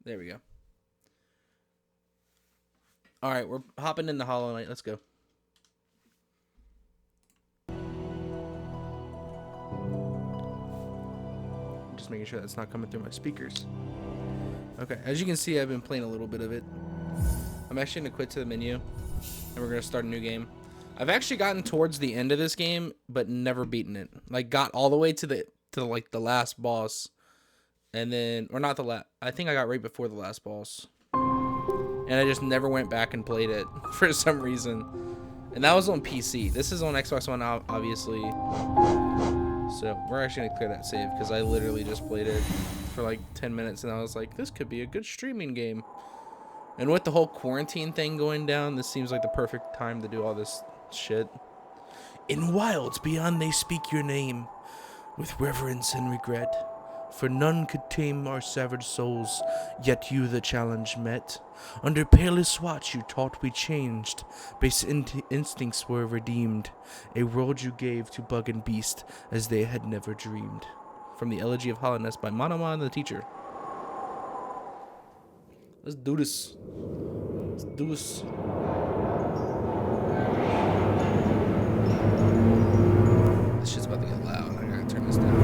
There we go. All right, we're hopping into Hollow Knight. Let's go. Just making sure that's not coming through my speakers. Okay, as you can see, I've been playing a little bit of it. I'm actually going to quit to the menu, and we're going to start a new game. I've actually gotten towards the end of this game, but never beaten it. Like, got all the way to the last boss, and then, or not the last, I think I got right before the last boss. And I just never went back and played it for some reason. And that was on PC. This is on Xbox One, obviously. So we're actually going to clear that save because I literally just played it for like 10 minutes. And I was like, this could be a good streaming game. And with the whole quarantine thing going down, this seems like the perfect time to do all this shit. In wilds beyond they speak your name with reverence and regret. For none could tame our savage souls, yet you the challenge met. Under palest watch you taught we changed, base instincts were redeemed. A world you gave to bug and beast, as they had never dreamed. From the Elegy of Hollownest by Monomon the Teacher. Let's do this. Let's do this. This shit's about to get loud. I gotta turn this down.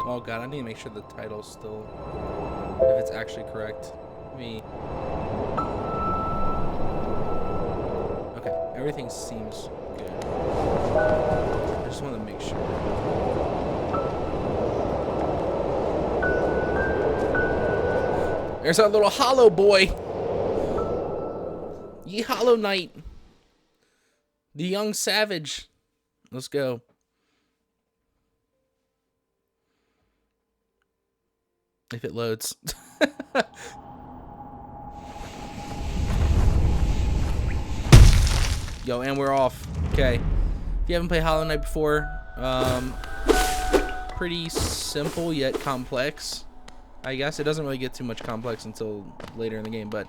Oh god, I need to make sure the title's still, if it's actually correct. Okay, everything seems good. I just want to make sure. There's our little Hollow boy. Ye Hollow Knight. The young savage. Let's go. If it loads. Yo, and we're off. Okay. If you haven't played Hollow Knight before, pretty simple yet complex. I guess it doesn't really get too much complex until later in the game, but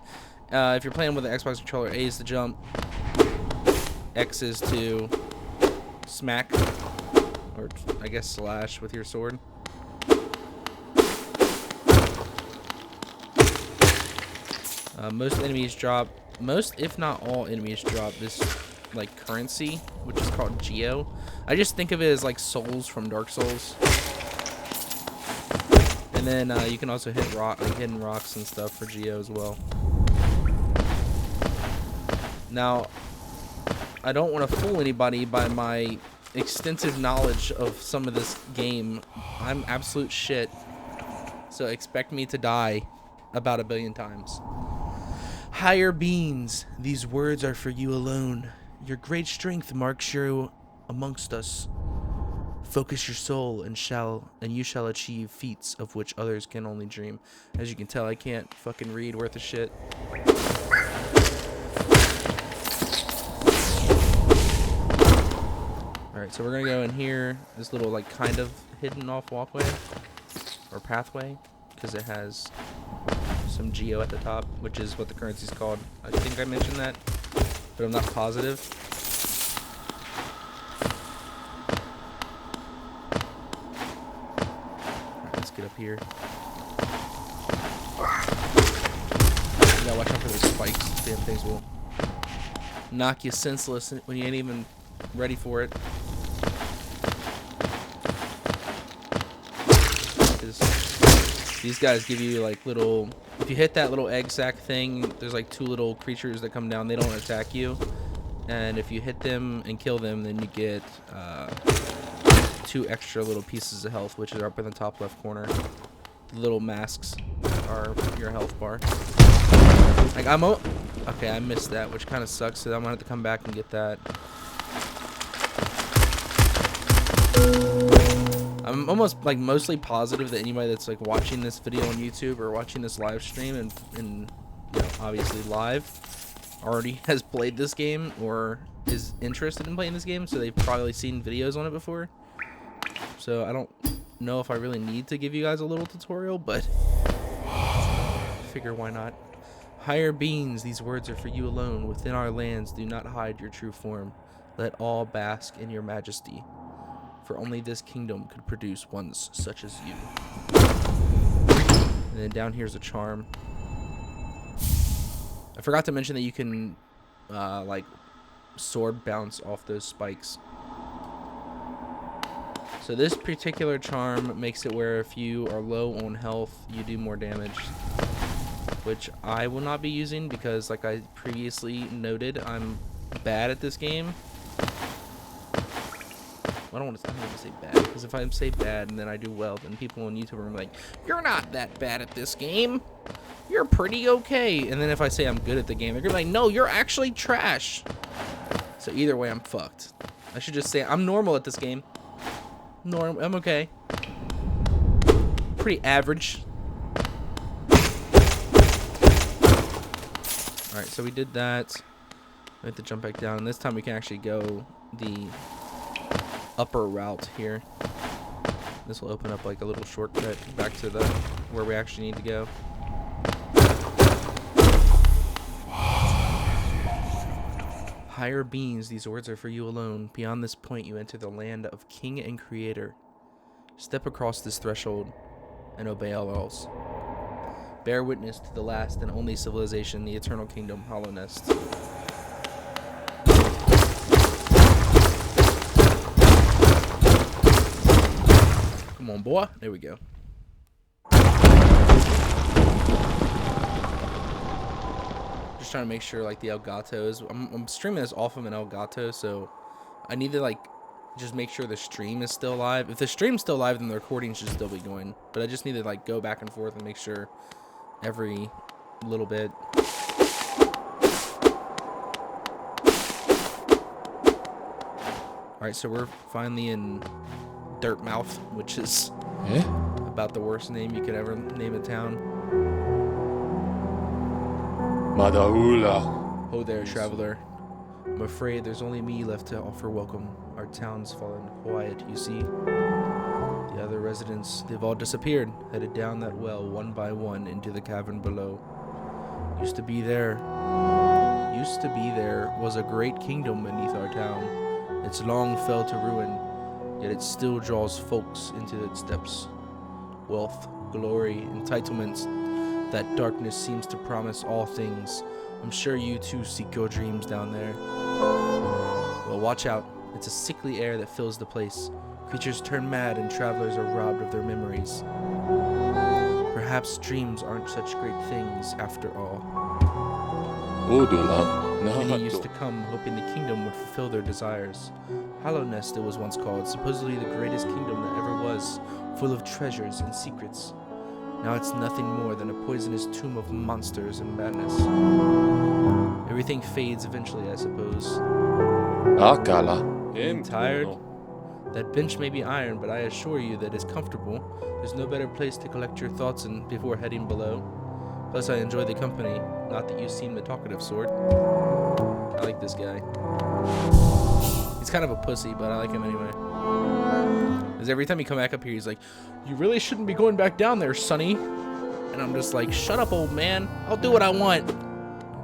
if you're playing with an Xbox controller, A is to jump, X is to smack, or I guess slash with your sword. Most enemies drop, if not all enemies drop this like currency, which is called Geo. I just think of it as like souls from Dark Souls. And then you can also hit hidden rocks and stuff for Geo as well. Now, I don't want to fool anybody by my extensive knowledge of some of this game. I'm absolute shit. So expect me to die about 1 billion times. Higher beings, these words are for you alone. Your great strength marks you amongst us. Focus your soul and you shall achieve feats of which others can only dream. As you can tell, I can't fucking read worth a shit. Alright, so we're gonna go in here, this little like kind of hidden off walkway or pathway, because it has some Geo at the top, which is what the currency's called. I think I mentioned that, but I'm not positive. Alright, let's get up here. You gotta watch out for those spikes. Damn things will knock you senseless when you ain't even ready for it. These guys give you like little, if you hit that little egg sack thing, there's like 2 little creatures that come down. They don't attack you, and if you hit them and kill them, then you get 2 extra little pieces of health, which are up in the top left corner. The little masks are your health bar. Like okay, I missed that, which kind of sucks, so I'm gonna have to come back and get that. I'm I'm almost like mostly positive that anybody that's like watching this video on YouTube or watching this live stream and you know, obviously live already has played this game or is interested in playing this game, so they've probably seen videos on it before. So I don't know if I really need to give you guys a little tutorial, but figure why not. Higher beings, these words are for you alone. Within our lands, do not hide your true form. Let all bask in your majesty. For only this kingdom could produce ones such as you. And then down here's a charm. I forgot to mention that you can like sword bounce off those spikes. So this particular charm makes it where if you are low on health, you do more damage, which I will not be using because, like I previously noted, I'm bad at this game. I don't want to say bad, because if I say bad and then I do well, then people on YouTube are like, you're not that bad at this game. You're pretty okay. And then if I say I'm good at the game, they're going to be like, no, you're actually trash. So either way, I'm fucked. I should just say I'm normal at this game. I'm okay. Pretty average. Alright, so we did that. We have to jump back down. And this time we can actually go the upper route here. This will open up like a little shortcut back to the where we actually need to go. Higher beings, these words are for you alone. Beyond this point, you enter the land of King and Creator. Step across this threshold and obey all else. Bear witness to the last and only civilization, the eternal kingdom, Hollownest. Come on, boy. There we go. Just trying to make sure like the Elgato is. I'm streaming this off of an Elgato, so I need to like just make sure the stream is still live. If the stream's still live, then the recording should still be going. But I just need to like go back and forth and make sure every little bit. All right, so we're finally in Dirtmouth, which is about the worst name you could ever name a town. Madaula. Oh there, traveler. I'm afraid there's only me left to offer welcome. Our town's fallen quiet, you see. The other residents, they've all disappeared, headed down that well one by one into the cavern below. Used to be there was a great kingdom beneath our town. It's long fell to ruin, yet it still draws folks into its depths. Wealth, glory, entitlements. That darkness seems to promise all things. I'm sure you too seek your dreams down there. Well, watch out. It's a sickly air that fills the place. Creatures turn mad and travelers are robbed of their memories. Perhaps dreams aren't such great things after all. Many used to come hoping the kingdom would fulfill their desires. Hollownest it was once called, supposedly the greatest kingdom that ever was, full of treasures and secrets. Now it's nothing more than a poisonous tomb of monsters and madness. Everything fades eventually, I suppose. Tired? That bench may be iron, but I assure you that it's comfortable. There's no better place to collect your thoughts in before heading below. Plus, I enjoy the company. Not that you seem the talkative sort. I like this guy. He's kind of a pussy, but I like him anyway. Because every time you come back up here, he's like, you really shouldn't be going back down there, sonny. And I'm just like, shut up, old man. I'll do what I want.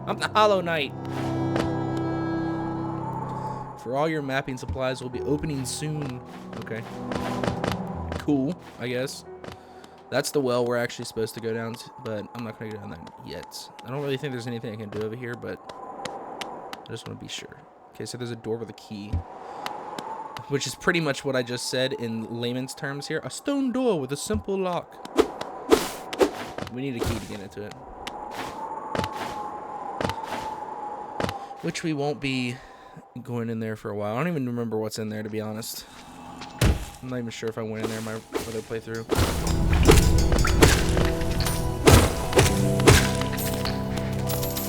I'm the Hollow Knight. For all your mapping supplies will be opening soon. Okay. Cool, I guess. That's the well we're actually supposed to go down to, but I'm not going to go down there yet. I don't really think there's anything I can do over here, but I just want to be sure. Okay, so there's a door with a key, which is pretty much what I just said in layman's terms here. A stone door with a simple lock. We need a key to get into it. Which we won't be going in there for a while. I don't even remember what's in there, to be honest. I'm not even sure if I went in there in my other playthrough.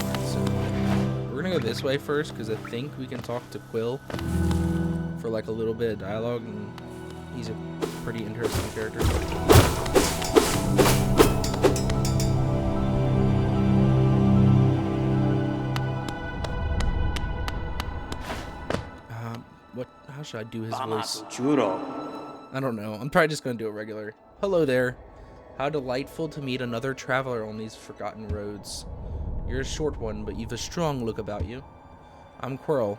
Alright, so we're gonna go this way first, because I think we can talk to Quill for like a little bit of dialogue, and He's a pretty interesting character. How should I do his voice? I don't know. I'm probably just going to do it regular. Hello there. How delightful to meet another traveler on these forgotten roads. You're a short one, but you've a strong look about you. I'm Quirrell,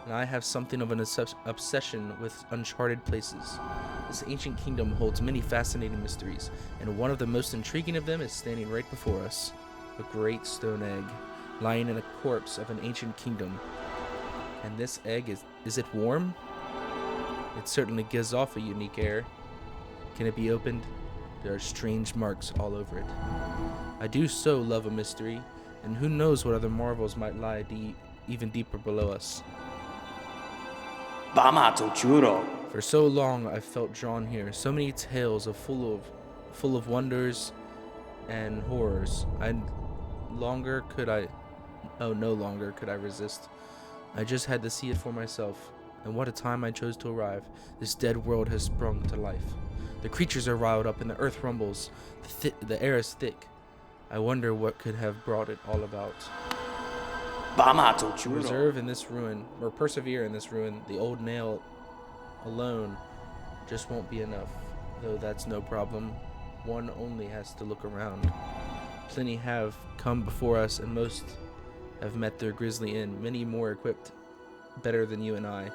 and I have something of an obsession with uncharted places. This ancient kingdom holds many fascinating mysteries, and one of the most intriguing of them is standing right before us. A great stone egg, lying in a corpse of an ancient kingdom. And this egg, is it warm? It certainly gives off a unique air. Can it be opened? There are strange marks all over it. I do so love a mystery, and who knows what other marvels might lie even deeper below us. For so long I've felt drawn here, so many tales full of wonders and horrors. No longer could I resist. I just had to see it for myself, and what a time I chose to arrive. This dead world has sprung to life. The creatures are riled up and the earth rumbles. The air is thick. I wonder what could have brought it all about. Persevere in this ruin. The old nail alone just won't be enough. Though that's no problem. One only has to look around. Plenty have come before us, and most have met their grisly end. Many more equipped, better than you and I.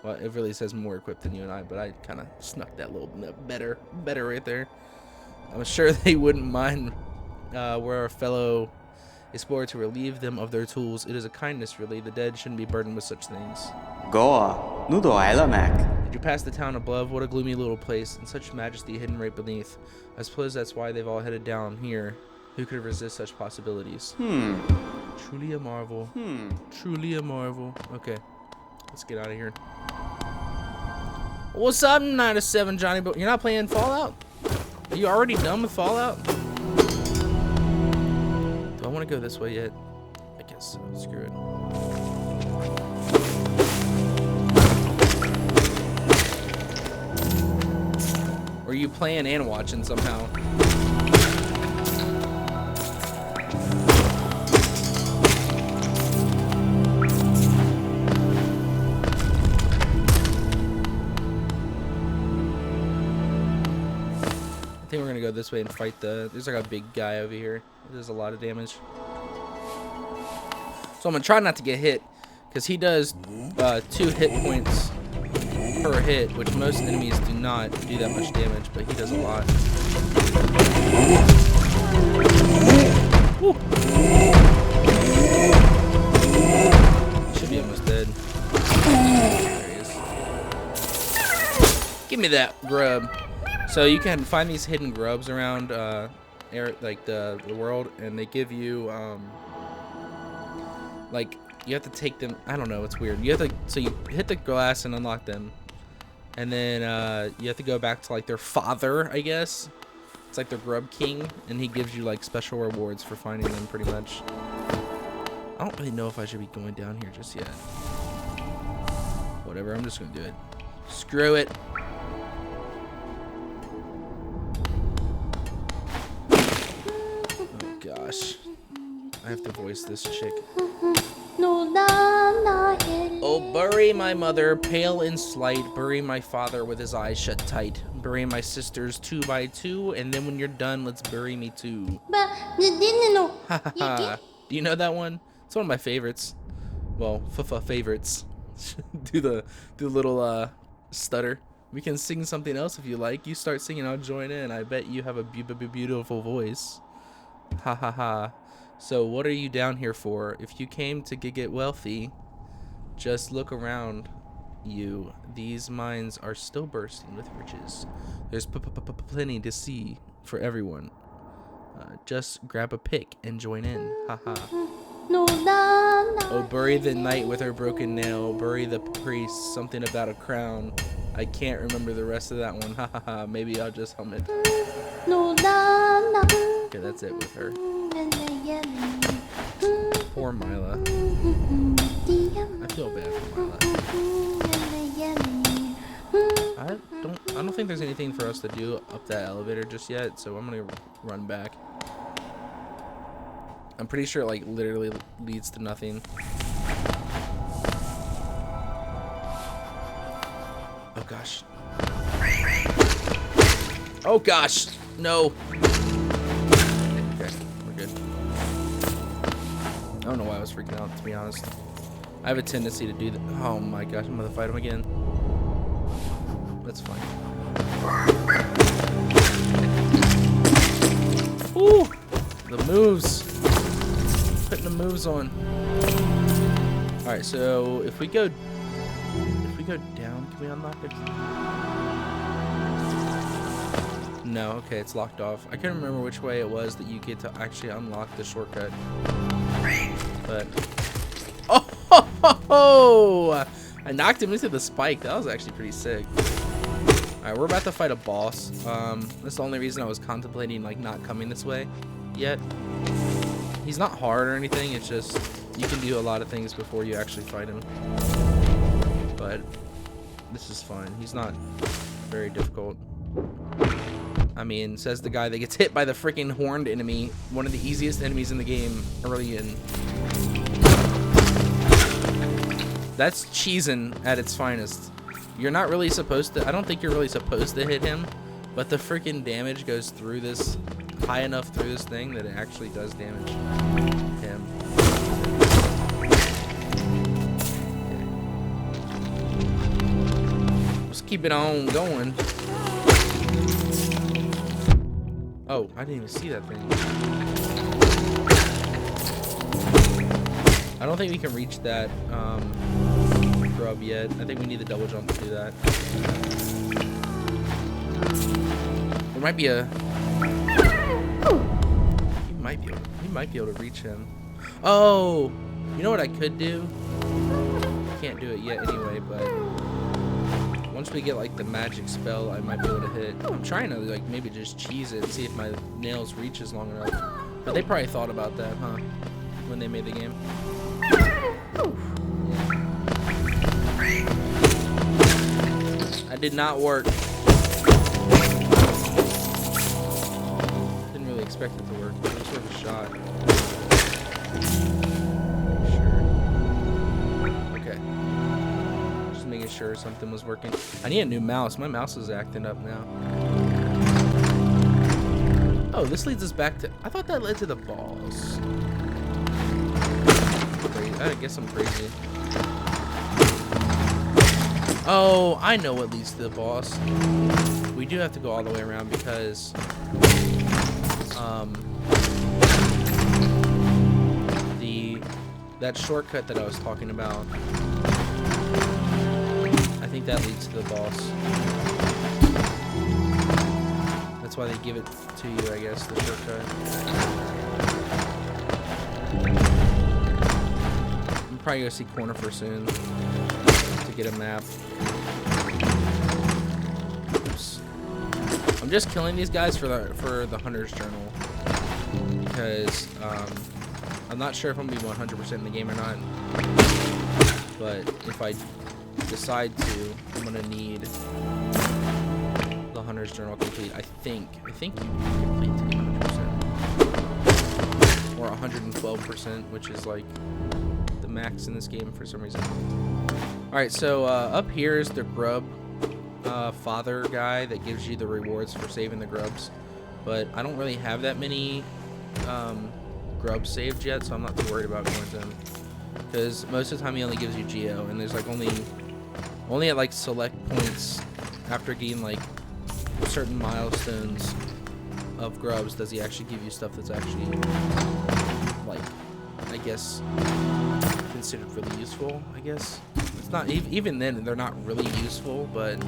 Well, it really says more equipped than you and I, but I kind of snuck that little better right there. I'm sure they wouldn't mind were our fellow explorer to relieve them of their tools. It is a kindness, really. The dead shouldn't be burdened with such things. Mech. Did you pass the town above? What a gloomy little place, and such majesty hidden right beneath. I suppose that's why they've all headed down here. Who could resist such possibilities? Truly a marvel. Truly a marvel. Okay, let's get out of here. What's up, 9 to 7, Johnny? But you're not playing Fallout? Are you already done with Fallout? Do I want to go this way yet? I guess so. Screw it. Or are you playing and watching somehow? I think we're gonna go this way and fight there's like a big guy over here. There's a lot of damage. So I'm gonna try not to get hit, because he does 2 hit points per hit, which most enemies do not do that much damage, but he does a lot. Woo. Should be almost dead. There he is. Give me that grub. So you can find these hidden grubs around the world, and they give you like, you have to take them. I don't know, it's weird. You hit the glass and unlock them, and then you have to go back to like their father, I guess. It's like their grub king, and he gives you like special rewards for finding them, pretty much. I don't really know if I should be going down here just yet. Whatever, I'm just gonna do it. Screw it. Gosh, I have to voice this chick. Oh, bury my mother, pale and slight. Bury my father with his eyes shut tight. Bury my sisters 2 by 2, and then when you're done, let's bury me too. Do you know that one? It's one of my favorites. Well, favorites. do the little stutter. We can sing something else if you like. You start singing, I'll join in. I bet you have a beautiful voice. Ha ha ha. So what are you down here for? If you came to get wealthy, just look around you. These mines are still bursting with riches. There's plenty to see for everyone. Just grab a pick and join in. Ha ha. Oh, bury the knight with her broken nail. Bury the priest. Something about a crown. I can't remember the rest of that one. Ha ha ha. Maybe I'll just hum it. Okay, that's it with her. Poor Mila. I feel bad for Mila. I I don't think there's anything for us to do up that elevator just yet, so I'm gonna run back. I'm pretty sure it like literally leads to nothing. Oh gosh. Oh gosh. No. Okay, we're good. I don't know why I was freaking out, to be honest. I have a tendency to do that. Oh my gosh, I'm gonna fight him again. That's fine. Woo! The moves. Putting the moves on. Alright, so if we go down, can we unlock it? No, okay, it's locked off. I couldn't remember which way it was that you get to actually unlock the shortcut. But oh, I knocked him into the spike. That was actually pretty sick. Alright, we're about to fight a boss. That's the only reason I was contemplating like not coming this way yet. He's not hard or anything, it's just you can do a lot of things before you actually fight him. But this is fine. He's not very difficult. I mean, says the guy that gets hit by the freaking horned enemy, one of the easiest enemies in the game early in. That's cheesing at its finest. You're not really supposed to, I don't think you're really supposed to hit him, but the freaking damage goes through this, high enough through this thing that it actually does damage him. Okay. Let's keep it on going. Oh, I didn't even see that thing. I don't think we can reach that grub yet. I think we need the double jump to do that. There might be a... We might be able to reach him. Oh! You know what I could do? Can't do it yet anyway, but... Once we get like the magic spell, I might be able to hit. I'm trying to like maybe just cheese it and see if my nails reaches long enough. But they probably thought about that, huh? When they made the game. That did not work. Didn't really expect it to work. It was worth a shot. Making sure something was working. I need a new mouse. My mouse is acting up now. Oh, this leads us back to... I thought that led to the boss. I guess I'm crazy. Oh, I know what leads to the boss. We do have to go all the way around because... that shortcut that I was talking about... I think that leads to the boss. That's why they give it to you, I guess, the shortcut. I'm probably gonna see Cornifer soon to get a map. Oops. I'm just killing these guys for the Hunter's Journal because I'm not sure if I'm gonna be 100% in the game or not. But if I decide to, I'm gonna need the Hunter's Journal complete. I think you can complete to 100% or 112%, which is like the max in this game for some reason. All right, so up here is the grub father guy that gives you the rewards for saving the grubs, but I don't really have that many grubs saved yet, so I'm not too worried about going to him because most of the time he only gives you Geo, and there's like only at like select points after getting like certain milestones of grubs does he actually give you stuff that's actually like, I guess, considered really useful. I guess it's not even then they're not really useful, but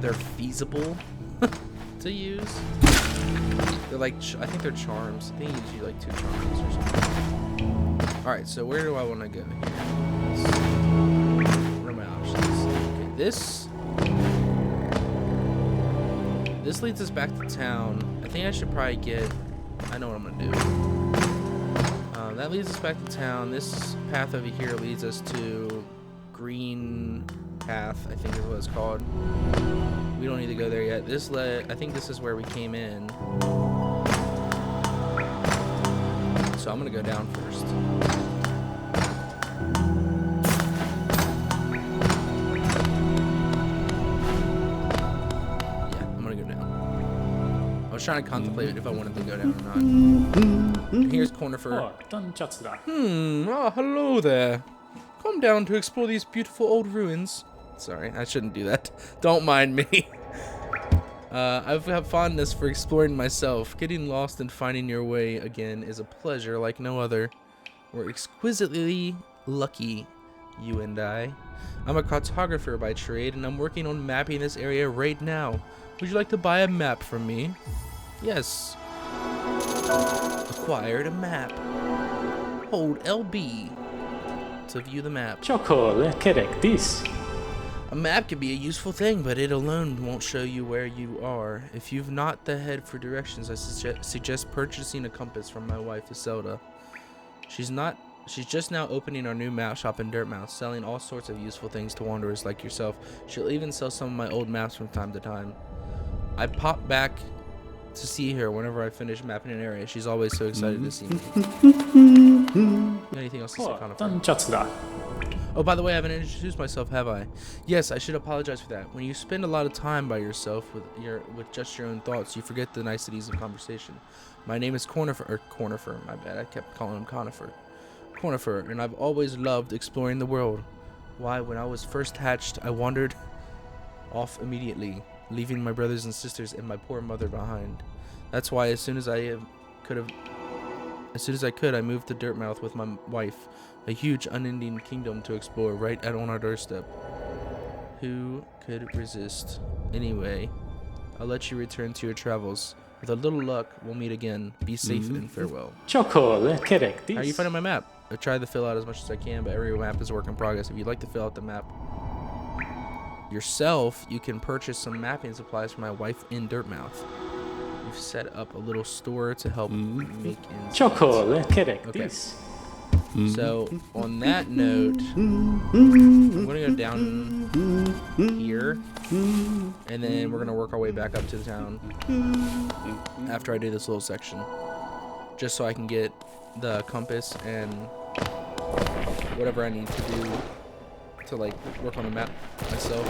they're feasible to use. They're like, I think they're charms. I think he gives you like 2 charms or something. All right, so where do I want to go here? What are my options? Okay, this leads us back to town. I think I should probably get... I know what I'm gonna do. That leads us back to town. This path over here leads us to Green path, I think is what it's called. We don't need to go there yet. I think this is where we came in. So I'm gonna go down first. Yeah, I'm gonna go down. I was trying to contemplate if I wanted to go down or not. Here's Cornifer. Oh, hello there. Come down to explore these beautiful old ruins. Sorry, I shouldn't do that. Don't mind me. I've had fondness for exploring myself. Getting lost and finding your way again is a pleasure like no other. We're exquisitely lucky, you and I. I'm a cartographer by trade, and I'm working on mapping this area right now. Would you like to buy a map from me? Yes. Acquired a map. Hold LB to view the map. A map can be a useful thing, but it alone won't show you where you are. If you've not the head for directions, I suggest purchasing a compass from my wife, Iselda. She's just now opening our new map shop in Dirtmouth, selling all sorts of useful things to wanderers like yourself. She'll even sell some of my old maps from time to time. I pop back to see her whenever I finish mapping an area. She's always so excited to see me. Anything else to say, Connor? Oh, by the way, I haven't introduced myself, have I? Yes, I should apologize for that. When you spend a lot of time by yourself with just your own thoughts, you forget the niceties of conversation. My name is Cornifer, my bad. I kept calling him Cornifer, and I've always loved exploring the world. Why, when I was first hatched, I wandered off immediately, leaving my brothers and sisters and my poor mother behind. That's why as soon as I could, I moved to Dirtmouth with my wife, a huge unending kingdom to explore right on our doorstep. Who could resist? Anyway, I'll let you return to your travels. With a little luck, we'll meet again. Be safe and farewell. How are you finding my map? I've tried to fill out as much as I can, but every map is a work in progress. If you'd like to fill out the map yourself, you can purchase some mapping supplies from my wife in Dirtmouth. We've set up a little store to help make ends. Okay. So, on that note, I'm going to go down here, and then we're going to work our way back up to the town after I do this little section, just so I can get the compass and whatever I need to do to, like, work on the map myself.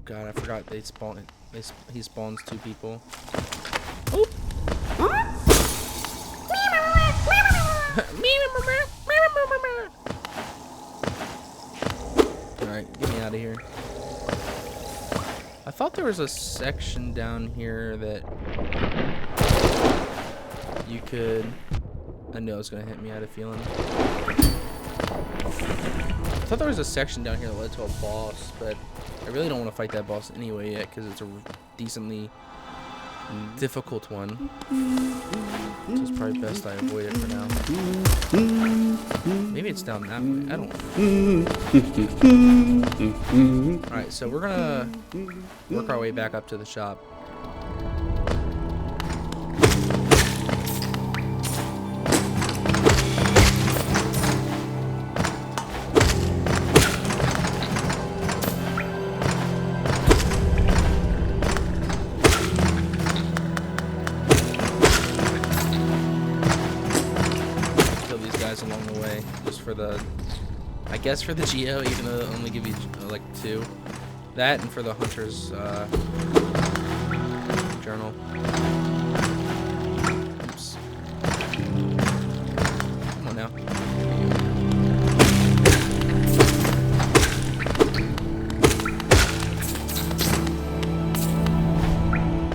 God, I forgot they spawn. He spawns two people. Oop. Alright, get me out of here. I thought there was a section down here that you could... I know it's gonna hit me. I had a feeling. I thought there was a section down here that led to a boss, but I really don't want to fight that boss anyway yet because it's a decently difficult one. So it's probably best I avoid it for now. Maybe it's down that way. I don't know. Alright, so we're gonna work our way back up to the shop. Along the way, just for the, I guess for the geo, even though they only give you like 2. That and for the hunter's journal. Oops. Come on now.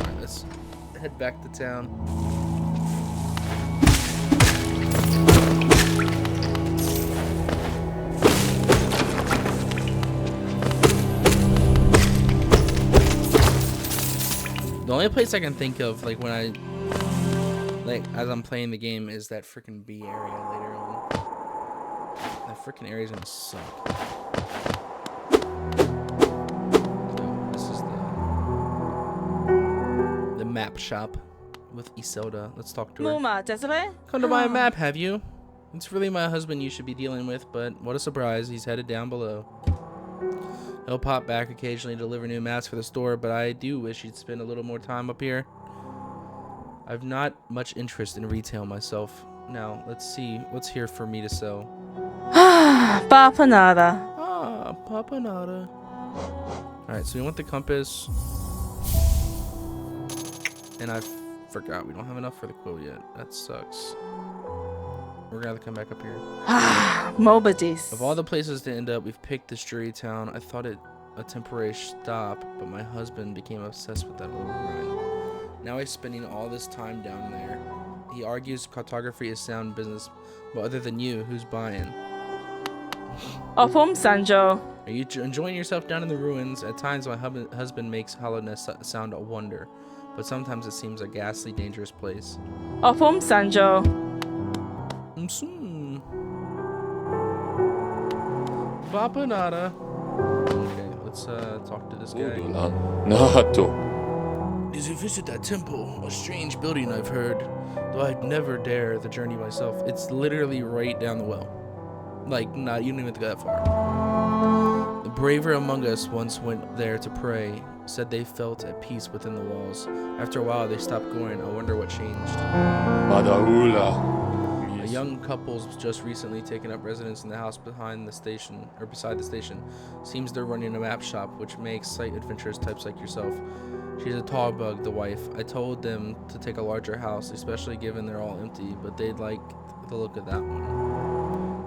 Alright, let's head back to town. The only place I can think of, like when I, like as I'm playing the game, is that freaking B area later on. That freaking area is gonna suck. So this is the map shop with Isolde. Let's talk to her. Come to buy a map, have you? It's really my husband you should be dealing with, but what a surprise, he's headed down below. He'll pop back occasionally to deliver new maps for the store, but I do wish he'd spend a little more time up here. I've not much interest in retail myself. Now, let's see what's here for me to sell. Papanada. Ah, papanada. Alright, so we want the compass. And I forgot we don't have enough for the quill yet. That sucks. We're gonna have to come back up here. Mobadis. Of all the places to end up, we've picked this dreary town. I thought it a temporary stop, but my husband became obsessed with that little ruin. Now he's spending all this time down there. He argues cartography is sound business, but other than you, who's buying? Opum Sanjo. Are you enjoying yourself down in the ruins? At times my husband makes Hollownest sound a wonder, but sometimes it seems a ghastly, dangerous place. Opum Sanjo. Papanada. Okay, let's talk to this guy. Did you visit that temple? A strange building, I've heard. Though I'd never dare the journey myself. It's literally right down the well. Like, you don't even have to go that far. The braver among us once went there to pray. Said they felt at peace within the walls. After a while, they stopped going. I wonder what changed. A young couple's just recently taken up residence in the house behind the station, or beside the station. Seems they're running a map shop, which makes sight adventurous types like yourself. She's a tall bug, the wife. I told them to take a larger house, especially given they're all empty, but they'd like the look of that one.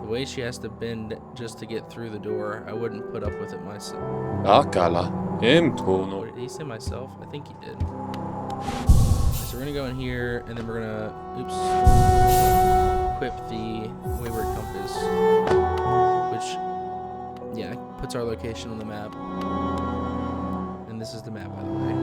The way she has to bend just to get through the door, I wouldn't put up with it myself. Did he say myself? I think he did. So we're gonna go in here, and then we're gonna, equip the wayward compass, which, yeah, puts our location on the map. And this is the map, by the way.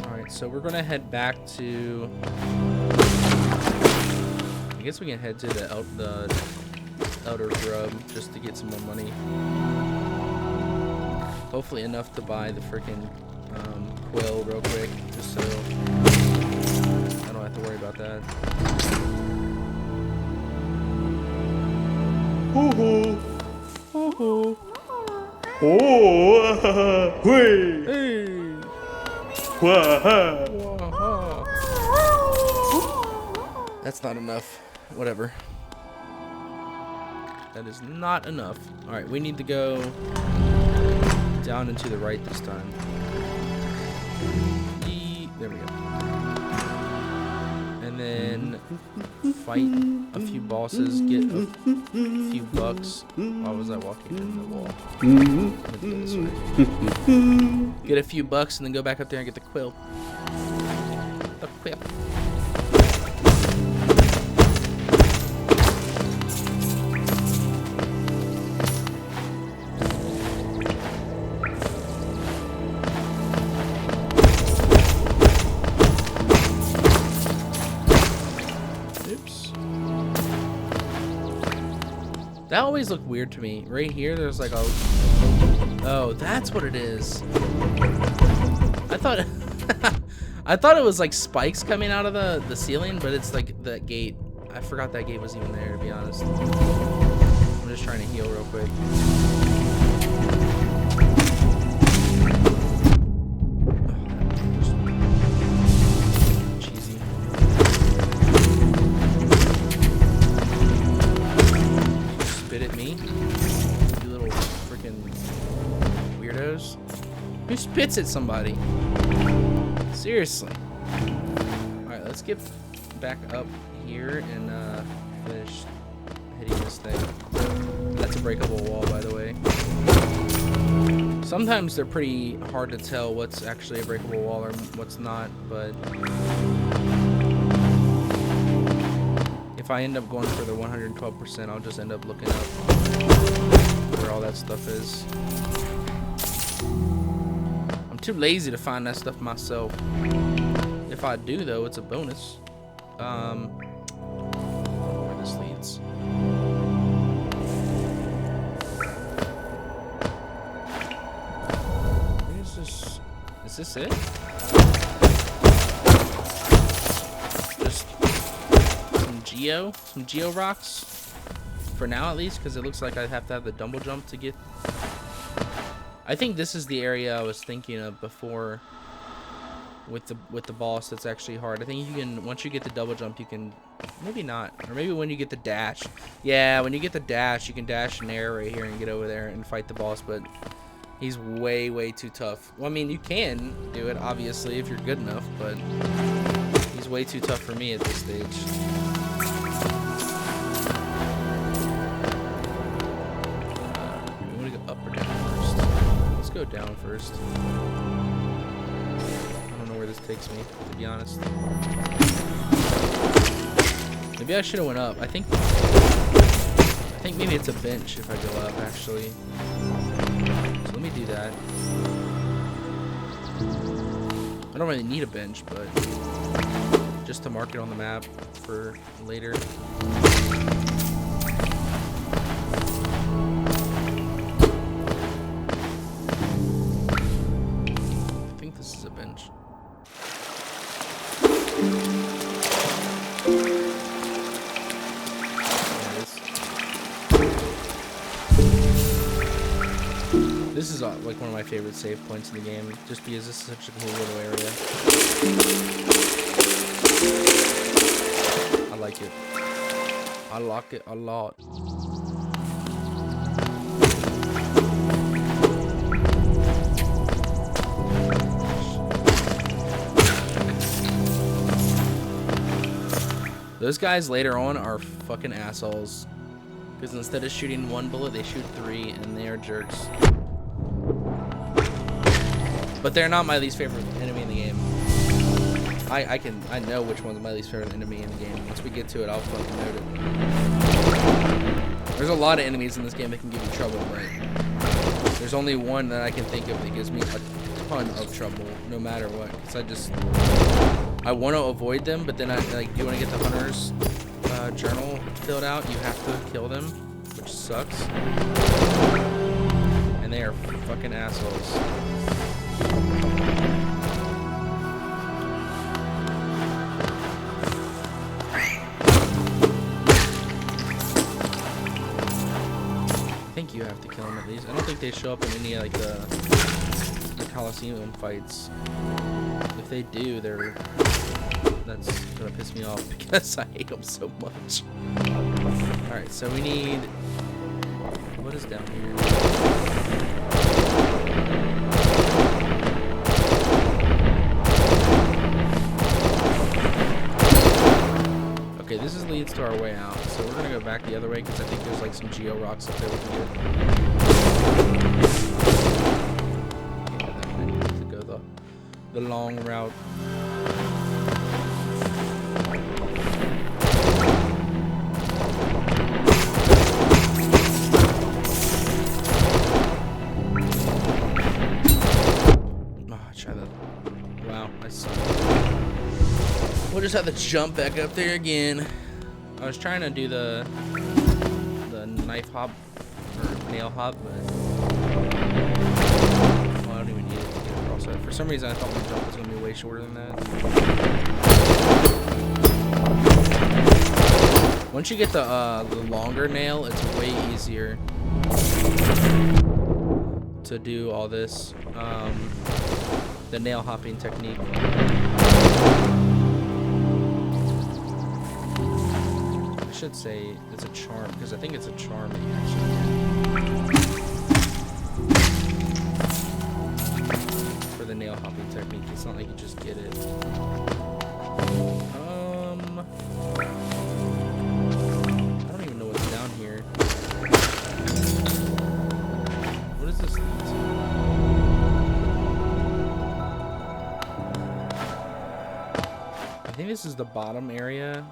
Alright, so we're gonna head back to, I guess we can head to the outer grub just to get some more money. Hopefully enough to buy the freaking quill real quick, just so I don't have to worry about that. That's not enough. Whatever. That is not enough. Alright, we need to go down and to the right this time. There we go. And then fight a few bosses, get a few bucks. Why was I walking into the wall? Let me go this way. Get a few bucks and then go back up there and get the quill. The quill. That always looked weird to me. Right here, there's like a... Oh, that's what it is. I thought... I thought it was like spikes coming out of the ceiling, but it's like the gate. I forgot that gate was even there, to be honest. I'm just trying to heal real quick. Who spits at somebody? Seriously. Alright, let's get back up here and finish hitting this thing. That's a breakable wall, by the way. Sometimes they're pretty hard to tell what's actually a breakable wall or what's not, but if I end up going for the 112%, I'll just end up looking up where all that stuff is. I'm too lazy to find that stuff myself. If I do, though, it's a bonus. I don't know where this leads. Where is this? Is this it? Just some geo rocks for now, at least, because it looks like I have to have the double jump to get. I think this is the area I was thinking of before with the boss. That's actually hard. I think you can, once you get the double jump, you can, maybe not, or maybe when you get the dash. Yeah, when you get the dash, you can dash in air right here and get over there and fight the boss, but he's way too tough. Well, I mean, you can do it, obviously, if you're good enough, but he's way too tough for me at this stage. You want to go up or down first? Let's go down first. I don't know where this takes me, to be honest. Maybe I should have went up. I think maybe it's a bench if I go up, actually. So let me do that. I don't really need a bench, but just to mark it on the map for later. I think this is a bench. This is like one of my favorite save points in the game, just because this is such a cool little area. I like it. I like it a lot. Those guys later on are fucking assholes. Because instead of shooting one bullet, they shoot 3, and they are jerks. But they're not my least favorite enemy in the game. I know which one's my least favorite enemy in the game. Once we get to it, I'll fucking note it. There's a lot of enemies in this game that can give you trouble, but there's only one that I can think of that gives me a ton of trouble, no matter what. Because I want to avoid them, but then you want to get the hunter's journal filled out, you have to kill them, which sucks. And they are fucking assholes. I think you have to kill them at least. I don't think they show up in any like the Coliseum fights. If they do, that's gonna piss me off because I hate them so much. Alright, so we need, what is down here? Okay, this leads to our way out, so we're gonna go back the other way because I think there's like some geo rocks up there we can get. Yeah, I need to go the long route. We'll just have to jump back up there again. I was trying to do the knife hop or nail hop, but well, I don't even need it to get across that. For some reason, I thought my jump was gonna be way shorter than that. Once you get the longer nail, it's way easier to do all this. The nail hopping technique. I should say it's a charm, because I think it's a charm that you actually get for the nail hopping technique. It's not like you just get it. I don't even know what's down here. What is this? I think this is the bottom area.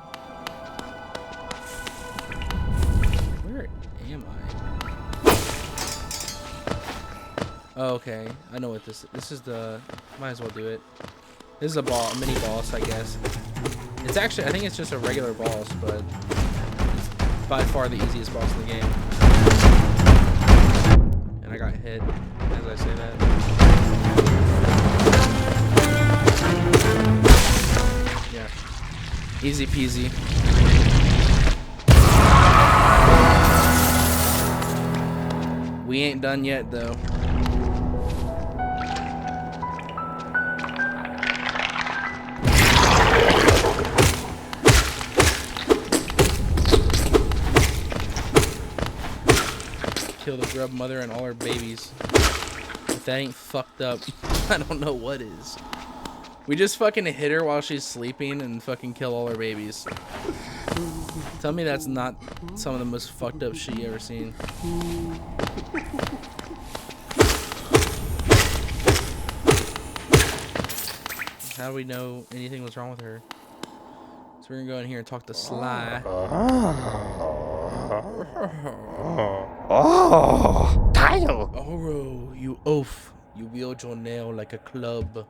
Oh, okay. I know what this is the. Might as well do it. This is a mini boss, I guess. It's actually, I think it's just a regular boss, but it's by far the easiest boss in the game. And I got hit as I say that. Yeah. Easy peasy. We ain't done yet, though. Kill the grub mother and all her babies. If that ain't fucked up, I don't know what is. We just fucking hit her while she's sleeping and fucking kill all her babies. Tell me that's not some of the most fucked up shit you ever seen. How do we know anything was wrong with her? So we're gonna go in here and talk to Sly. Oh, Kyle. Oro, you oaf. You wield your nail like a club.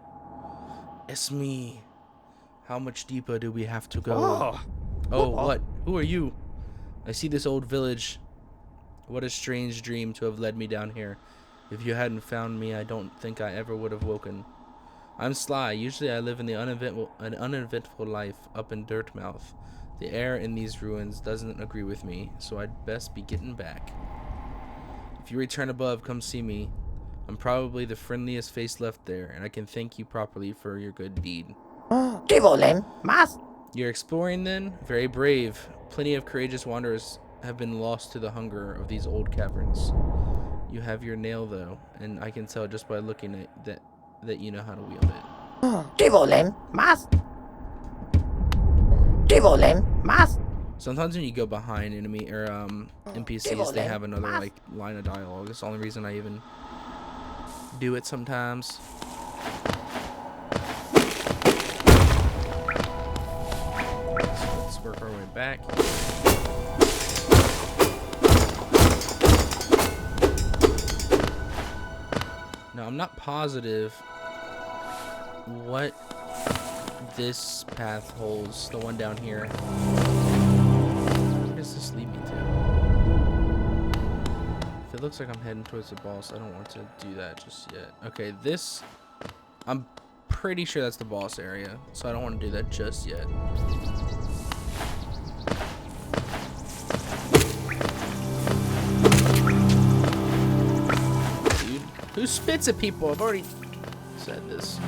It's me. How much deeper do we have to go? Oh, what? Who are you? I see this old village. What a strange dream to have led me down here. If you hadn't found me, I don't think I ever would have woken. I'm Sly. Usually I live in an uneventful life up in Dirtmouth. The air in these ruins doesn't agree with me, so I'd best be getting back. If you return above, come see me. I'm probably the friendliest face left there, and I can thank you properly for your good deed. You're exploring then? Very brave. Plenty of courageous wanderers have been lost to the hunger of these old caverns. You have your nail though, and I can tell just by looking at that you know how to wield it. Sometimes when you go behind enemy or NPCs, they have another like line of dialogue. That's the only reason I even do it sometimes. So let's work our way back. Now I'm not positive what this path holds, the one down here. Where does this lead me to? If it looks like I'm heading towards the boss, I don't want to do that just yet. Okay, this, I'm pretty sure that's the boss area, so I don't want to do that just yet. Dude, who spits at people? I've already said this.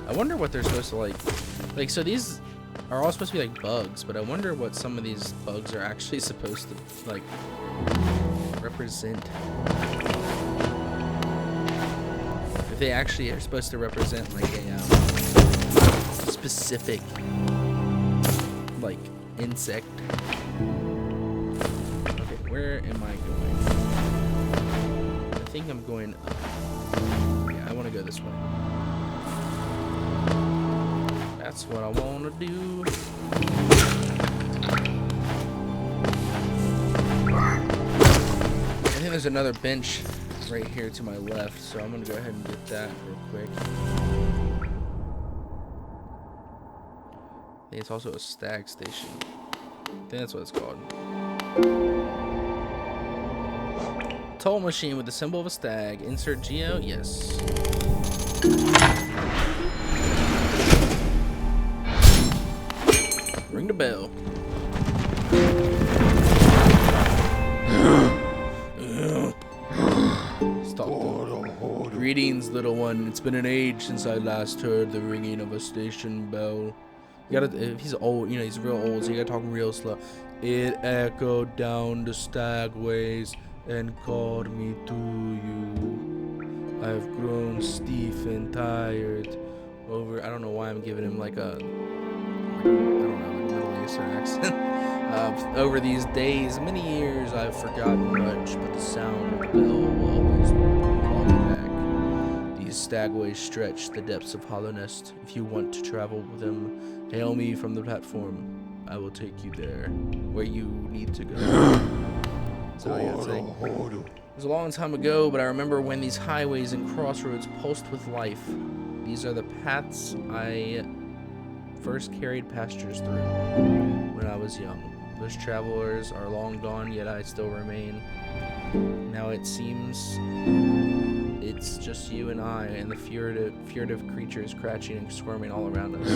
I wonder what they're supposed to like, so these are all supposed to be like bugs, but I wonder what some of these bugs are actually supposed to like represent. If they actually are supposed to represent like a specific like insect. Okay, where am I going? I think I'm going up. Yeah, I want to go this way. That's what I want to do. I think there's another bench right here to my left, so I'm going to go ahead and get that real quick. I think it's also a stag station. I think that's what it's called. Toll machine with the symbol of a stag. Insert geo? Yes. Ring the bell. Stop. Greetings, little one. It's been an age since I last heard the ringing of a station bell. You gotta, if he's old, you know, he's real old, so you gotta talk real slow. It echoed down the stagways and called me to you. I've grown stiff and tired over. I don't know why I'm giving him like a, I don't know, Middle Eastern accent. Over these days, many years, I've forgotten much, but the sound of the bell will always call me back. These stagways stretch the depths of Hollownest. If you want to travel with them, hail me from the platform. I will take you there, where you need to go. That's all I gotta say. It was a long time ago, but I remember when these highways and crossroads pulsed with life. These are the paths I first carried pastures through when I was young. Those travelers are long gone, yet I still remain. Now it seems it's just you and I and the furtive creatures crouching and squirming all around us.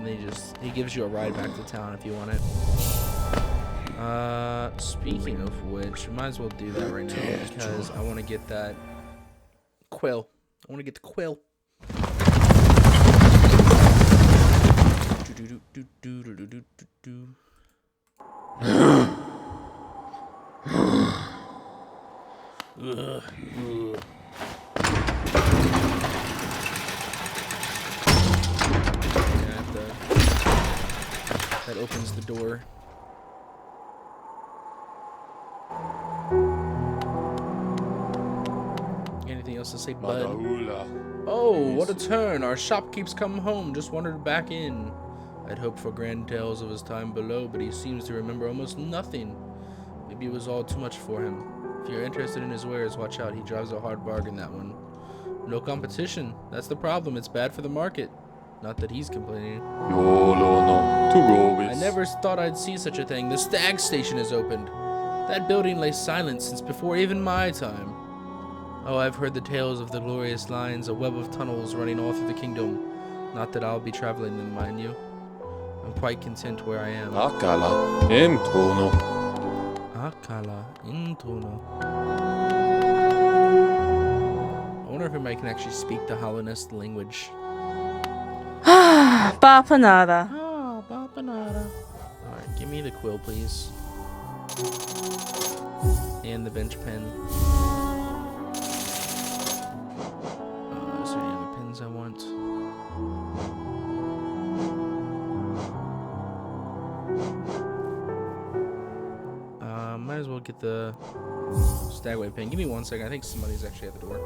And he gives you a ride back to town if you want it. Speaking of which, might as well do that right now because I want to get that quill. I want to get the quill. That opens the door. Anything else to say, bud? Oh, what a turn! Our shopkeep's come home. Just wandered back in. I'd hoped for grand tales of his time below, but he seems to remember almost nothing. Maybe it was all too much for him. If you're interested in his wares, watch out. He drives a hard bargain, that one. No competition. That's the problem. It's bad for the market. Not that he's complaining. I never thought I'd see such a thing. The stag station is opened. That building lay silent since before even my time. Oh, I've heard the tales of the glorious lines, a web of tunnels running all through the kingdom. Not that I'll be traveling them, mind you. I'm quite content where I am. Akala intono. Akala intono. I wonder if anybody can actually speak the Hollownest language. Bapanada. Ah, bapanada. Alright, give me the quill, please. And the bench pen. Is there any other pens I want? Might as well get the Stagway pen. Give me 1 second. I think somebody's actually at the door.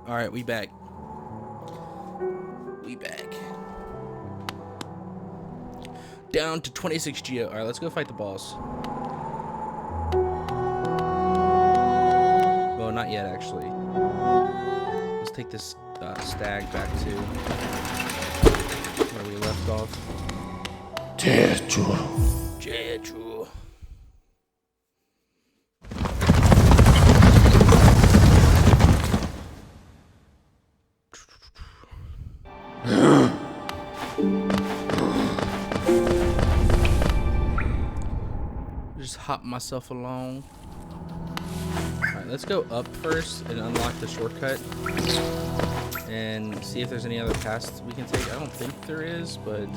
Alright, we back. We back. Down to 26 Geo. Alright, let's go fight the boss. Well, not yet, actually. Let's take this stag back to where we left off. Jeju. Jeju. Just hop myself along. Alright, let's go up first and unlock the shortcut and see if there's any other paths we can take. I don't think there is, but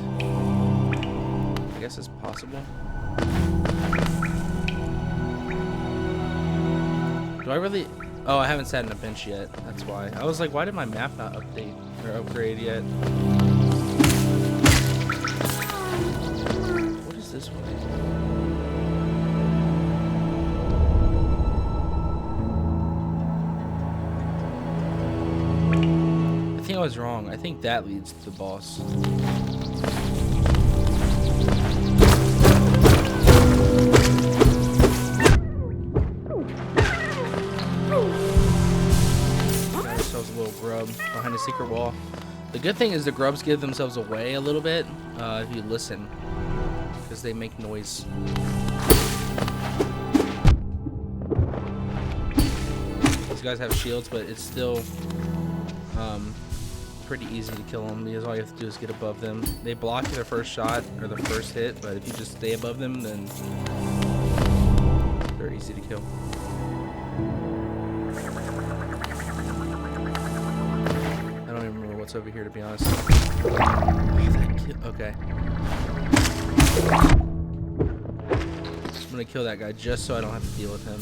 I guess it's possible. Do I really... Oh, I haven't sat in a bench yet. That's why. I was like, why did my map not update or upgrade yet? What is this way? I think I was wrong. I think that leads to the boss. Got ourselves a little grub behind a secret wall. The good thing is the grubs give themselves away a little bit if you listen, because they make noise. These guys have shields, but it's still pretty easy to kill them because all you have to do is get above them. They block their first shot or the first hit, but if you just stay above them, then they're easy to kill. I don't even remember what's over here, to be honest. Okay. I'm gonna kill that guy just so I don't have to deal with him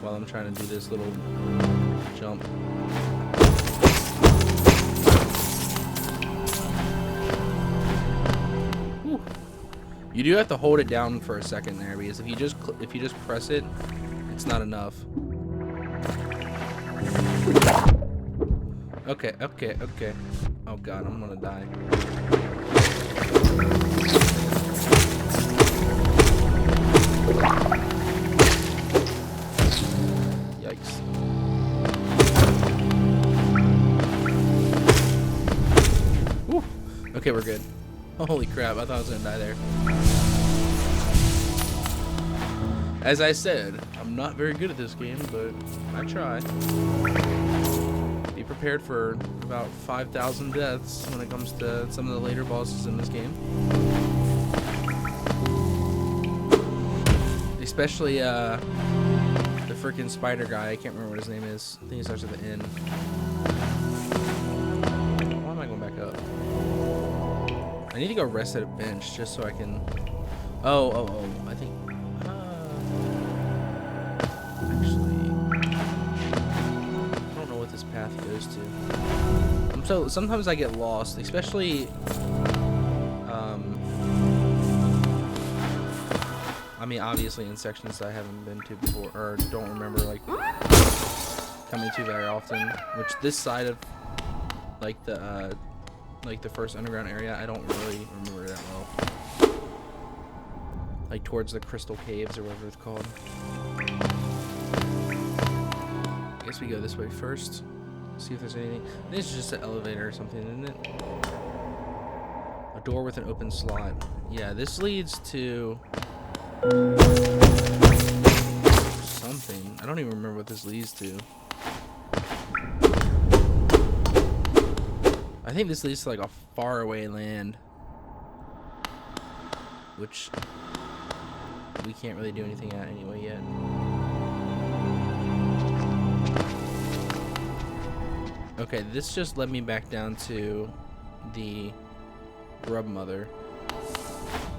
while I'm trying to do this little jump. Whew. You do have to hold it down for a second there, because if you just press it, it's not enough. Okay. Oh god, I'm gonna die. Yikes. Whew. Okay, we're good. Holy crap, I thought I was gonna die there. As I said, I'm not very good at this game, but I try. Be prepared for about 5,000 deaths when it comes to some of the later bosses in this game. Especially the freaking spider guy. I can't remember what his name is. I think he starts with an N. Why am I going back up? I need to go rest at a bench just so I can... Oh. I think... Actually... I don't know what this path goes to. Sometimes I get lost, especially... I mean, obviously in sections I haven't been to before, or don't remember, like, coming to very often. Which this side of, like the first underground area, I don't really remember that well. Like towards the Crystal Caves or whatever it's called. I guess we go this way first. See if there's anything. This is just an elevator or something, isn't it? A door with an open slot. Yeah, this leads to something. I don't even remember what this leads to. I think this leads to like a faraway land, which we can't really do anything at anyway yet. Okay, this just led me back down to the grub mother.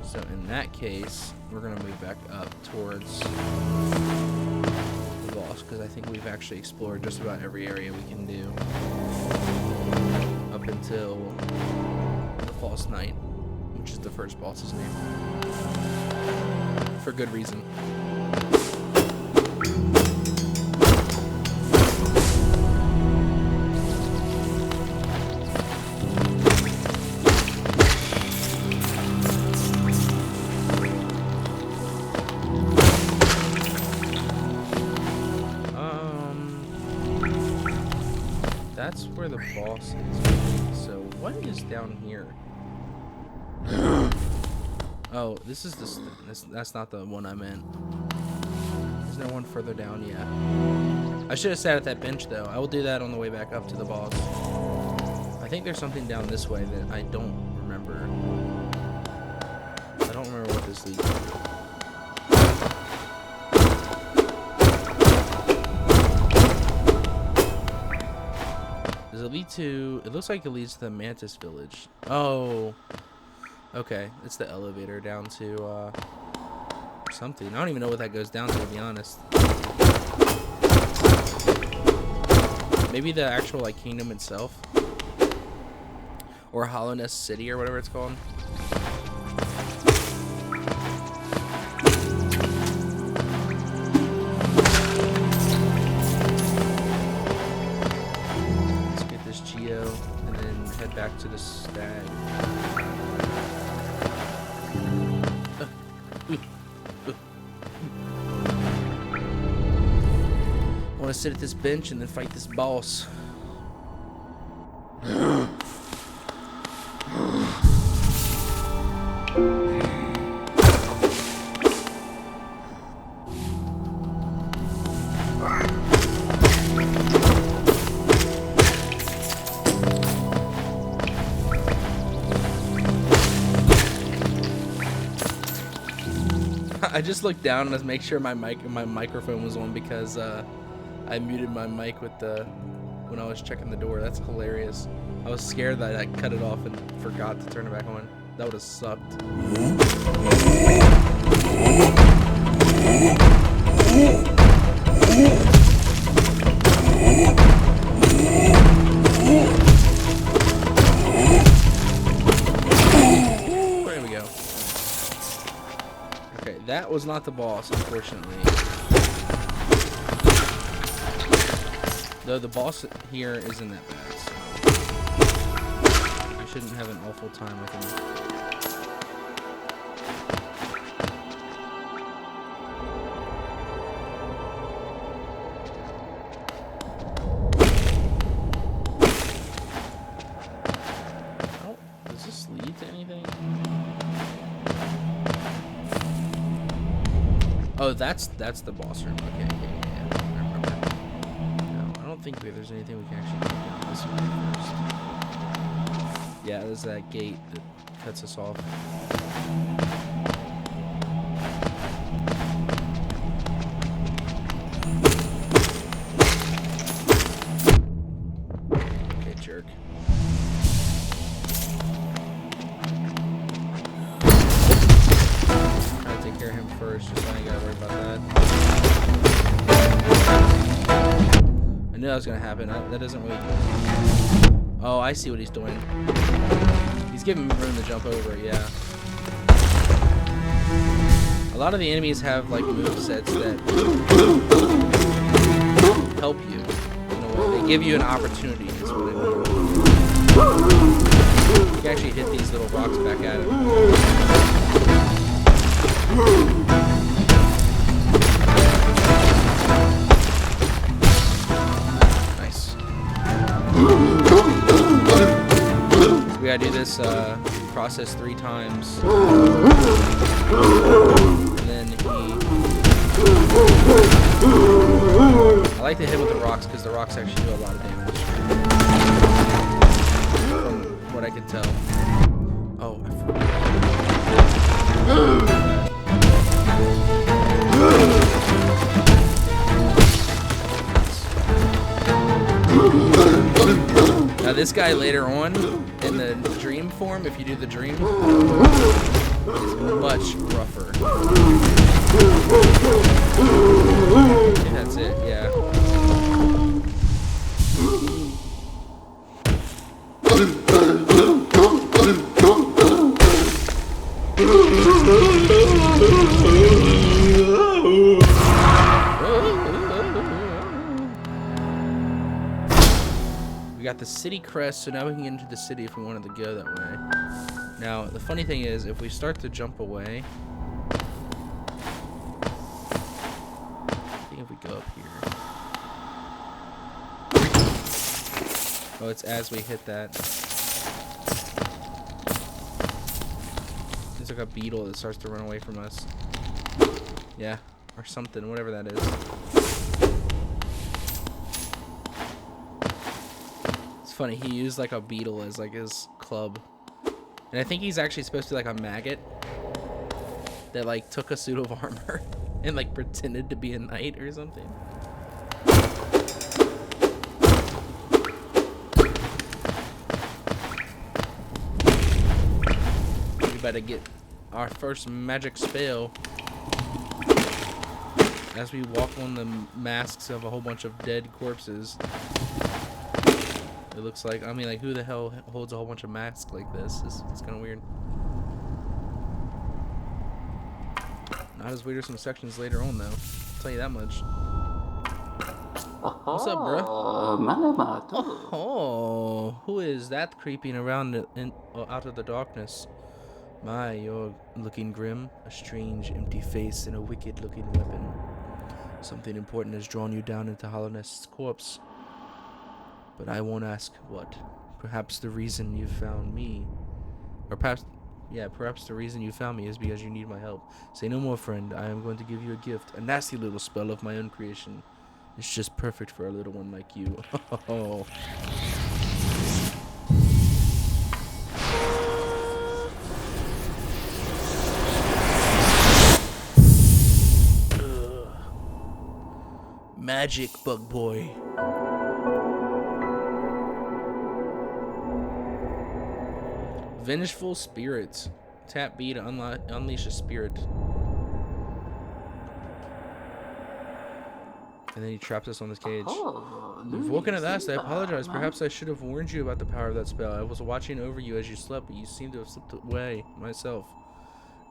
So in that case, we're gonna move back up towards the boss, because I think we've actually explored just about every area we can do up until the False Knight, which is the first boss's name, for good reason. that's where the boss is. So what is down here? Oh, this is that's not the one I meant. There's no one further down yet. I should have sat at that bench though. I will do that on the way back up to the boss. I think there's something down this way that I don't remember. I don't remember what this leads to. Does it lead to... It looks like it leads to the Mantis Village. Oh. Okay. It's the elevator down to, something. I don't even know what that goes down to be honest. Maybe the actual, like, kingdom itself? Or Hollownest City or whatever it's called. Back to the stag. I want to sit at this bench and then fight this boss. I just looked down and I make sure my microphone was on because I muted my mic with when I was checking the door. That's hilarious. I was scared that I cut it off and forgot to turn it back on. That would have sucked. There we go. Okay, that was not the boss, unfortunately. Though the boss here isn't that bad, so I shouldn't have an awful time with him. Oh, does this lead to anything? Oh, that's the boss room. Okay, yeah, I remember. No, I don't think there's anything we can actually do down this way first. Yeah, there's that gate that cuts us off. Okay, jerk. Take care of him first, just so I ain't gotta worry about that. I knew that was gonna happen. That doesn't really... Oh, I see what he's doing. He's giving me room to jump over, yeah. A lot of the enemies have, like, movesets that help you. You know, they give you an opportunity, is what it means. You can actually hit these little rocks back at him. Nice. We gotta do this process 3 times. And then I like to hit with the rocks because the rocks actually do a lot of damage. From what I could tell. Oh, I forgot. Now this guy later on, in the dream form, if you do the dream, is much rougher. Okay, that's it, yeah. We got the city crest, so now we can get into the city if we wanted to go that way. Now, the funny thing is, if we start to jump away, I think if we go up here. Oh, it's as we hit that. There's like a beetle that starts to run away from us. Yeah, or something, whatever that is. It's funny, he used like a beetle as like his club. And I think he's actually supposed to be like a maggot that like took a suit of armor and like pretended to be a knight or something. We better get our first magic spell as we walk on the masks of a whole bunch of dead corpses. It looks like, I mean, like, who the hell holds a whole bunch of masks like this? It's kind of weird. Not as weird as some sections later on, though. I'll tell you that much. What's up, bro? Oh, who is that creeping around out of the darkness? My, you're looking grim. A strange, empty face and a wicked-looking weapon. Something important has drawn you down into Hollownest's corpse. But I won't ask what. Perhaps the reason you found me, or perhaps the reason you found me is because you need my help. Say no more, friend. I am going to give you a gift, a nasty little spell of my own creation. It's just perfect for a little one like you. Oh. Magic, bug boy. Vengeful Spirit. Tap B to unleash a spirit. And then he traps us on this cage. You've woken at last. I apologize. Perhaps I should have warned you about the power of that spell. I was watching over you as you slept, but you seem to have slipped away myself.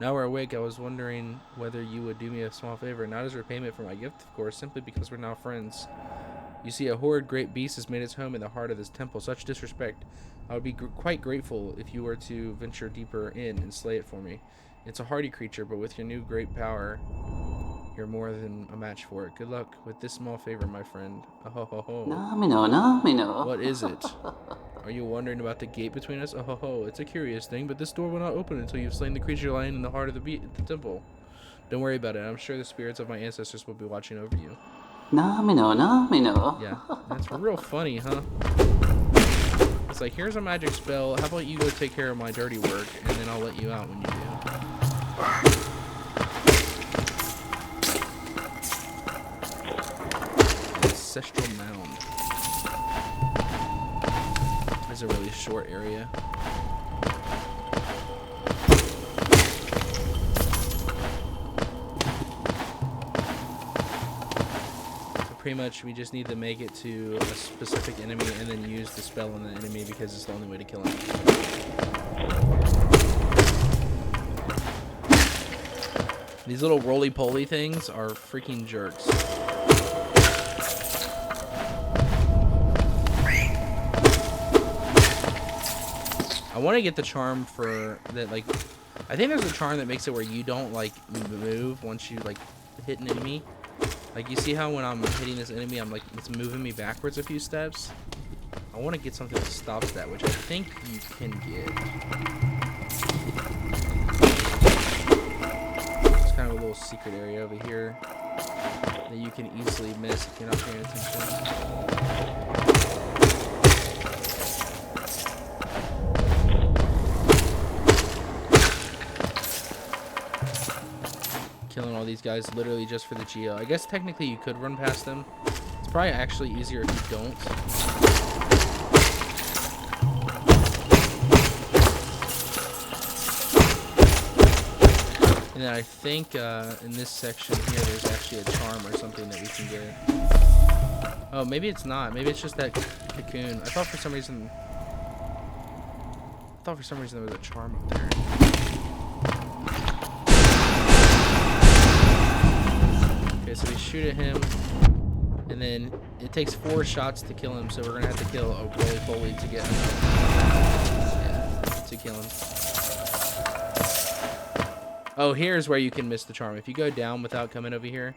Now we're awake. I was wondering whether you would do me a small favor. Not as repayment for my gift, of course, simply because we're now friends. You see, a horrid great beast has made its home in the heart of this temple. Such disrespect. I would be quite grateful if you were to venture deeper in and slay it for me. It's a hardy creature, but with your new great power, you're more than a match for it. Good luck with this small favor, my friend. Oh, ho, ho, ho. What is it? Are you wondering about the gate between us? Oh, ho, ho. It's a curious thing, but this door will not open until you've slain the creature lying in the heart of the temple. Don't worry about it. I'm sure the spirits of my ancestors will be watching over you. Yeah, that's real funny, huh? It's like, here's a magic spell. How about you go take care of my dirty work, and then I'll let you out when you do. Ancestral Mound. There's a really short area. Pretty much, we just need to make it to a specific enemy and then use the spell on the enemy because it's the only way to kill him. These little roly-poly things are freaking jerks. I want to get the charm for that, like, I think there's a charm that makes it where you don't, like, move once you, like, hit an enemy. Like, you see how when I'm hitting this enemy, I'm like, it's moving me backwards a few steps? I want to get something that stops that, which I think you can get. It's kind of a little secret area over here that you can easily miss if you're not paying attention. Killing all these guys literally just for the geo. I guess technically you could run past them. It's probably actually easier if you don't. And then I think in this section here there's actually a charm or something that we can get. Oh, maybe it's not. Maybe it's just that cocoon. I thought for some reason there was a charm up there. Okay, so we shoot at him, and then it takes 4 shots to kill him, so we're gonna have to kill a roly-poly to get him. Yeah, to kill him. Oh, here's where you can miss the charm. If you go down without coming over here,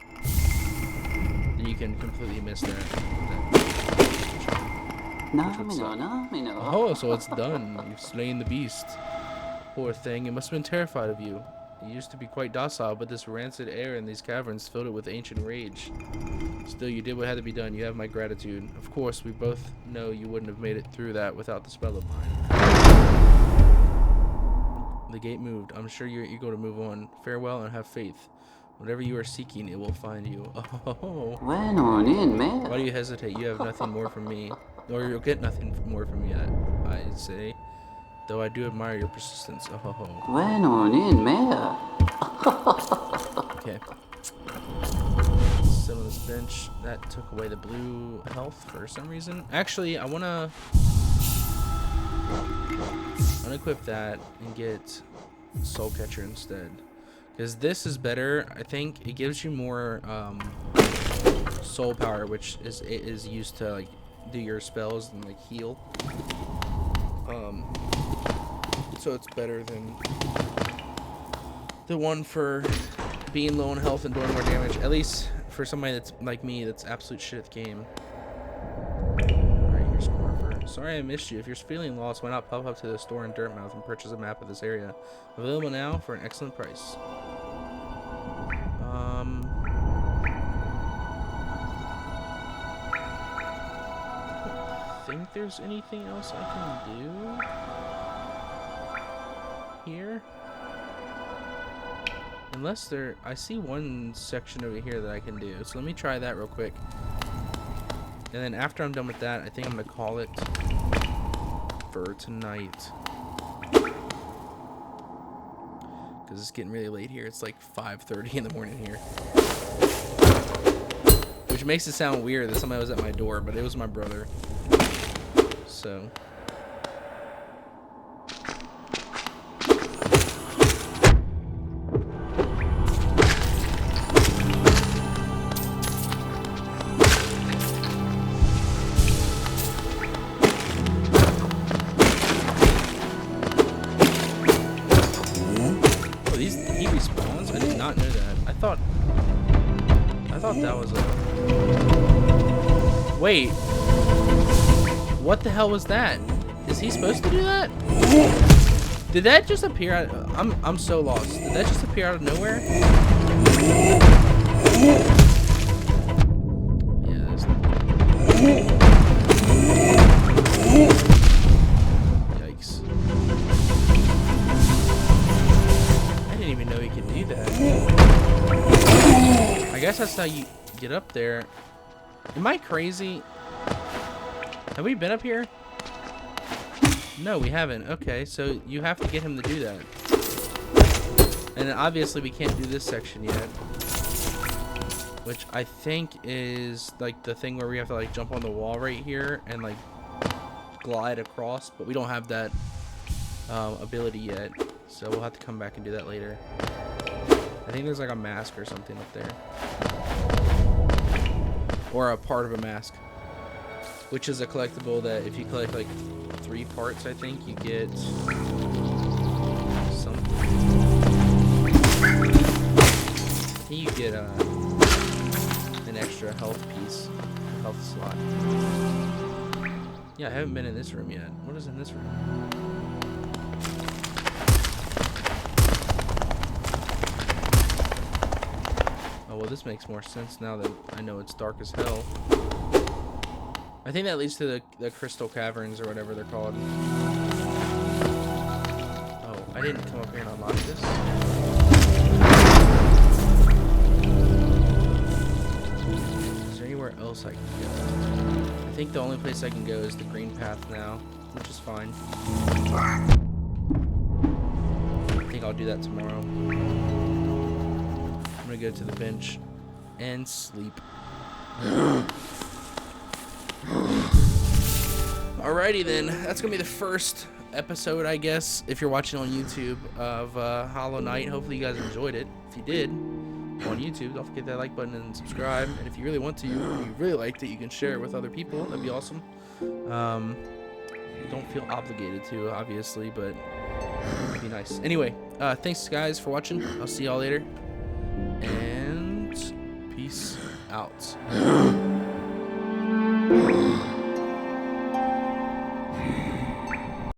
then you can completely miss that. Oh, so it's done. You've slain the beast. Poor thing, it must have been terrified of you. It used to be quite docile, but this rancid air in these caverns filled it with ancient rage. Still, you did what had to be done. You have my gratitude. Of course, we both know you wouldn't have made it through that without the spell of mine. The gate moved. I'm sure you're eager to move on. Farewell and have faith. Whatever you are seeking, it will find you. Oh. Why do you hesitate? You have nothing more from me. Or you'll get nothing more from me, I say. Though I do admire your persistence. Oh. Okay. Sit on this bench. That took away the blue health for some reason. Actually, I wanna unequip that and get Soul Catcher instead. Because this is better. I think it gives you more soul power, which is used to like do your spells and like heal. So it's better than the one for being low on health and doing more damage. At least for somebody that's like me, that's absolute shit at the game. Alright, here's Scorfer. Sorry I missed you. If you're feeling lost, why not pop up to the store in Dirtmouth and purchase a map of this area? Available now for an excellent price. I think there's anything else I can do here, unless I see one section over here that I can do, so let me try that real quick, and then after I'm done with that, I think I'm gonna call it for tonight, because it's getting really late here. It's like 5:30 in the morning here, which makes it sound weird that somebody was at my door, but it was my brother. So he respawns? I did not know that. I thought that was a... Wait. What the hell was that? Is he supposed to do that? Did that just appear out... I'm so lost. Did that just appear out of nowhere? Yeah, that's... Yikes. I didn't even know he could do that. I guess that's how you get up there. Am I crazy? Have we been up here? No, we haven't. Okay, so you have to get him to do that. And obviously we can't do this section yet. Which I think is like the thing where we have to like jump on the wall right here and like glide across. But we don't have that ability yet. So we'll have to come back and do that later. I think there's like a mask or something up there. Or a part of a mask. Which is a collectible that if you collect like 3 parts, I think, you get something. You get an extra health piece, a health slot. Yeah, I haven't been in this room yet. What is in this room? Oh, well, this makes more sense now that I know it's dark as hell. I think that leads to the crystal caverns or whatever they're called. Oh, I didn't come up here and unlock this. Is there anywhere else I can go? I think the only place I can go is the green path now, which is fine. I think I'll do that tomorrow. I'm gonna go to the bench and sleep. Alrighty then, that's gonna be the first episode, I guess, if you're watching on YouTube, of Hollow Knight. Hopefully you guys enjoyed it. If you did, on YouTube, don't forget that like button and subscribe. And if you really want to, you really liked it, you can share it with other people. That'd be awesome. Don't feel obligated to, obviously, but it'd be nice. Anyway, thanks guys for watching. I'll see y'all later, and peace out.